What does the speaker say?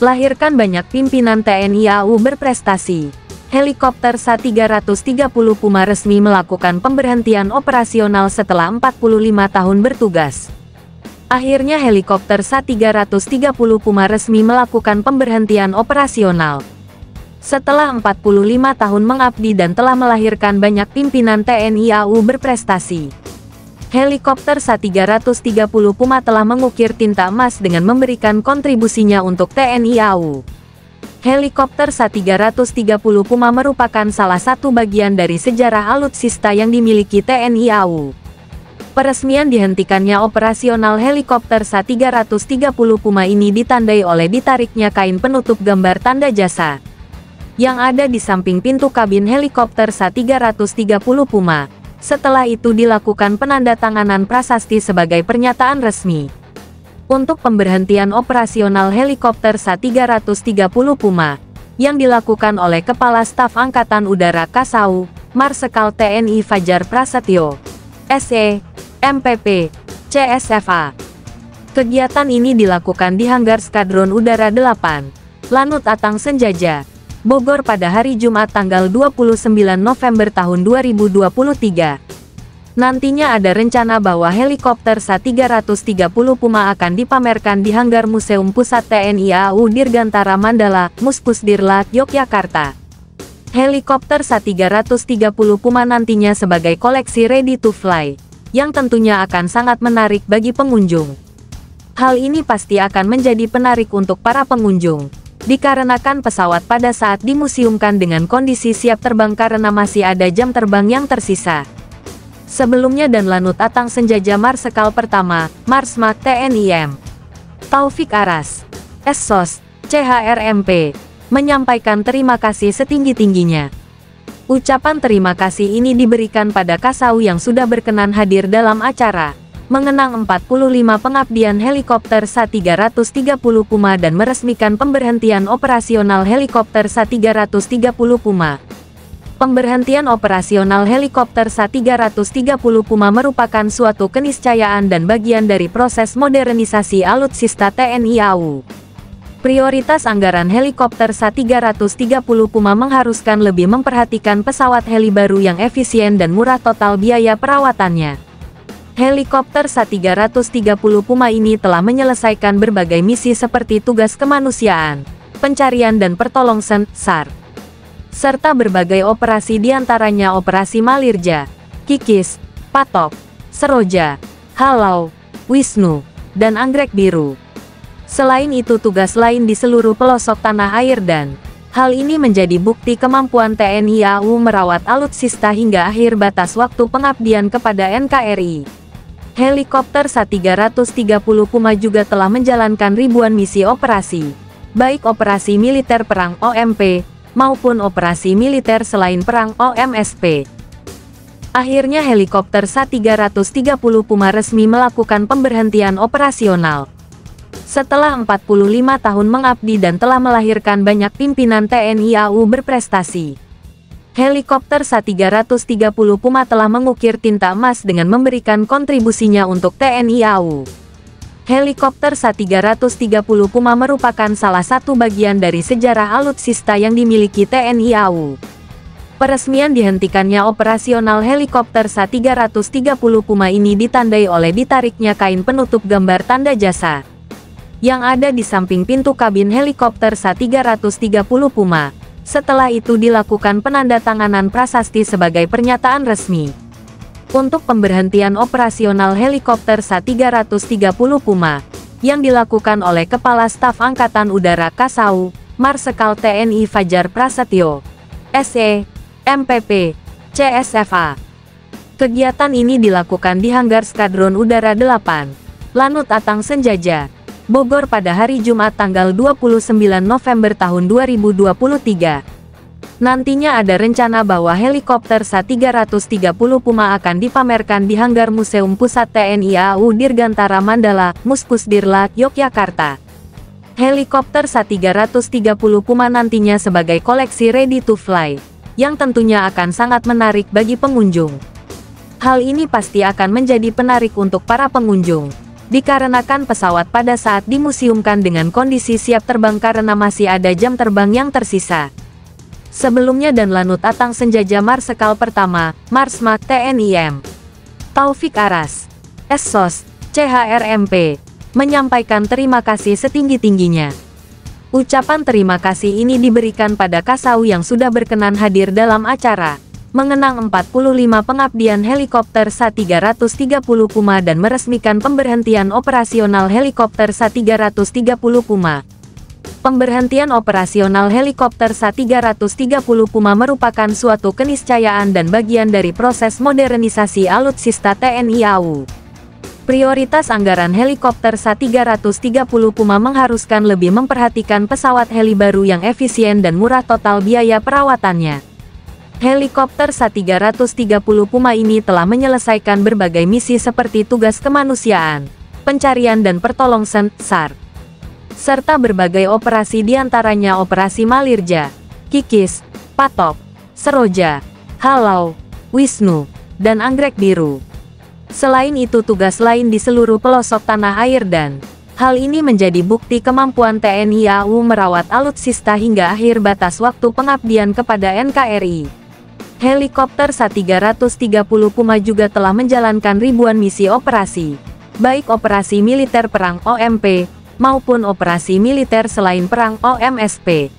Lahirkan banyak pimpinan TNI AU berprestasi. Helikopter SA-330 Puma resmi melakukan pemberhentian operasional setelah 45 tahun bertugas. Akhirnya helikopter SA-330 Puma resmi melakukan pemberhentian operasional. Setelah 45 tahun mengabdi dan telah melahirkan banyak pimpinan TNI AU berprestasi. Helikopter SA-330 Puma telah mengukir tinta emas dengan memberikan kontribusinya untuk TNI AU. Helikopter SA-330 Puma merupakan salah satu bagian dari sejarah alutsista yang dimiliki TNI AU. Peresmian dihentikannya operasional helikopter SA-330 Puma ini ditandai oleh ditariknya kain penutup gambar tanda jasa yang ada di samping pintu kabin helikopter SA-330 Puma. Setelah itu dilakukan penandatanganan prasasti sebagai pernyataan resmi untuk pemberhentian operasional helikopter SA-330 Puma, yang dilakukan oleh Kepala Staf Angkatan Udara Kasau, Marsekal TNI Fajar Prasetyo, SE, MPP, CSFA. Kegiatan ini dilakukan di Hanggar Skadron Udara 8, Lanut Atang Senjaja, Bogor pada hari Jumat tanggal 29 November tahun 2023. Nantinya ada rencana bahwa helikopter SA-330 Puma akan dipamerkan di Hanggar Museum Pusat TNI AU Dirgantara Mandala, Muspusdirlat, Yogyakarta. Helikopter SA-330 Puma nantinya sebagai koleksi ready to fly, yang tentunya akan sangat menarik bagi pengunjung. Hal ini pasti akan menjadi penarik untuk para pengunjung, dikarenakan pesawat pada saat dimuseumkan dengan kondisi siap terbang karena masih ada jam terbang yang tersisa. Sebelumnya dan Lanut Atang Senjaja Marsekal Pertama, Marsmak TNI M. Taufik Aras, SSOS, CHRMP, menyampaikan terima kasih setinggi-tingginya. Ucapan terima kasih ini diberikan pada Kasau yang sudah berkenan hadir dalam acara mengenang 45 pengabdian helikopter SA-330 Puma dan meresmikan pemberhentian operasional helikopter SA-330 Puma. Pemberhentian operasional helikopter SA-330 Puma merupakan suatu keniscayaan dan bagian dari proses modernisasi alutsista TNI AU. Prioritas anggaran helikopter SA-330 Puma mengharuskan lebih memperhatikan pesawat heli baru yang efisien dan murah total biaya perawatannya. Helikopter SA-330 Puma ini telah menyelesaikan berbagai misi seperti tugas kemanusiaan, pencarian dan pertolongan SAR, serta berbagai operasi diantaranya Operasi Malirja, Kikis, Patok, Seroja, Halau, Wisnu, dan Anggrek Biru. Selain itu tugas lain di seluruh pelosok tanah air dan hal ini menjadi bukti kemampuan TNI AU merawat alutsista hingga akhir batas waktu pengabdian kepada NKRI. Helikopter SA-330 Puma juga telah menjalankan ribuan misi operasi, baik operasi militer perang OMP, maupun operasi militer selain perang OMSP. Akhirnya helikopter SA-330 Puma resmi melakukan pemberhentian operasional. Setelah 45 tahun mengabdi dan telah melahirkan banyak pimpinan TNI AU berprestasi. Helikopter SA-330 Puma telah mengukir tinta emas dengan memberikan kontribusinya untuk TNI AU. Helikopter SA-330 Puma merupakan salah satu bagian dari sejarah alutsista yang dimiliki TNI AU. Peresmian dihentikannya operasional helikopter SA-330 Puma ini ditandai oleh ditariknya kain penutup gambar tanda jasa yang ada di samping pintu kabin helikopter SA-330 Puma. Setelah itu dilakukan penandatanganan prasasti sebagai pernyataan resmi untuk pemberhentian operasional helikopter SA-330 Puma, yang dilakukan oleh Kepala Staf Angkatan Udara Kasau, Marsekal TNI Fajar Prasetyo, SE, MPP, CSFA. Kegiatan ini dilakukan di Hanggar Skadron Udara 8, Lanut Atang Senjaja, Bogor pada hari Jumat tanggal 29 November tahun 2023. Nantinya ada rencana bahwa helikopter SA-330 Puma akan dipamerkan di Hanggar Museum Pusat TNI AU Dirgantara Mandala, Muspusdirlat, Yogyakarta. Helikopter SA-330 Puma nantinya sebagai koleksi ready to fly, yang tentunya akan sangat menarik bagi pengunjung. Hal ini pasti akan menjadi penarik untuk para pengunjung, dikarenakan pesawat pada saat dimuseumkan dengan kondisi siap terbang karena masih ada jam terbang yang tersisa. Sebelumnya dan Lanut Atang Senjata Marsekal Pertama, Marsmak TNI M. Taufik Aras, Essos, CHRMP, menyampaikan terima kasih setinggi-tingginya. Ucapan terima kasih ini diberikan pada Kasau yang sudah berkenan hadir dalam acara mengenang 45 pengabdian helikopter SA-330 Puma dan meresmikan pemberhentian operasional helikopter SA-330 Puma. Pemberhentian operasional helikopter SA-330 Puma merupakan suatu keniscayaan dan bagian dari proses modernisasi alutsista TNI AU. Prioritas anggaran helikopter SA-330 Puma mengharuskan lebih memperhatikan pesawat heli baru yang efisien dan murah total biaya perawatannya. Helikopter SA-330 Puma ini telah menyelesaikan berbagai misi seperti tugas kemanusiaan, pencarian dan pertolongan SAR, serta berbagai operasi diantaranya Operasi Malirja, Kikis, Patok, Seroja, Halau, Wisnu, dan Anggrek Biru. Selain itu tugas lain di seluruh pelosok tanah air dan hal ini menjadi bukti kemampuan TNI AU merawat alutsista hingga akhir batas waktu pengabdian kepada NKRI. Helikopter SA-330 Puma juga telah menjalankan ribuan misi operasi, baik operasi militer perang OMP, maupun operasi militer selain perang OMSP.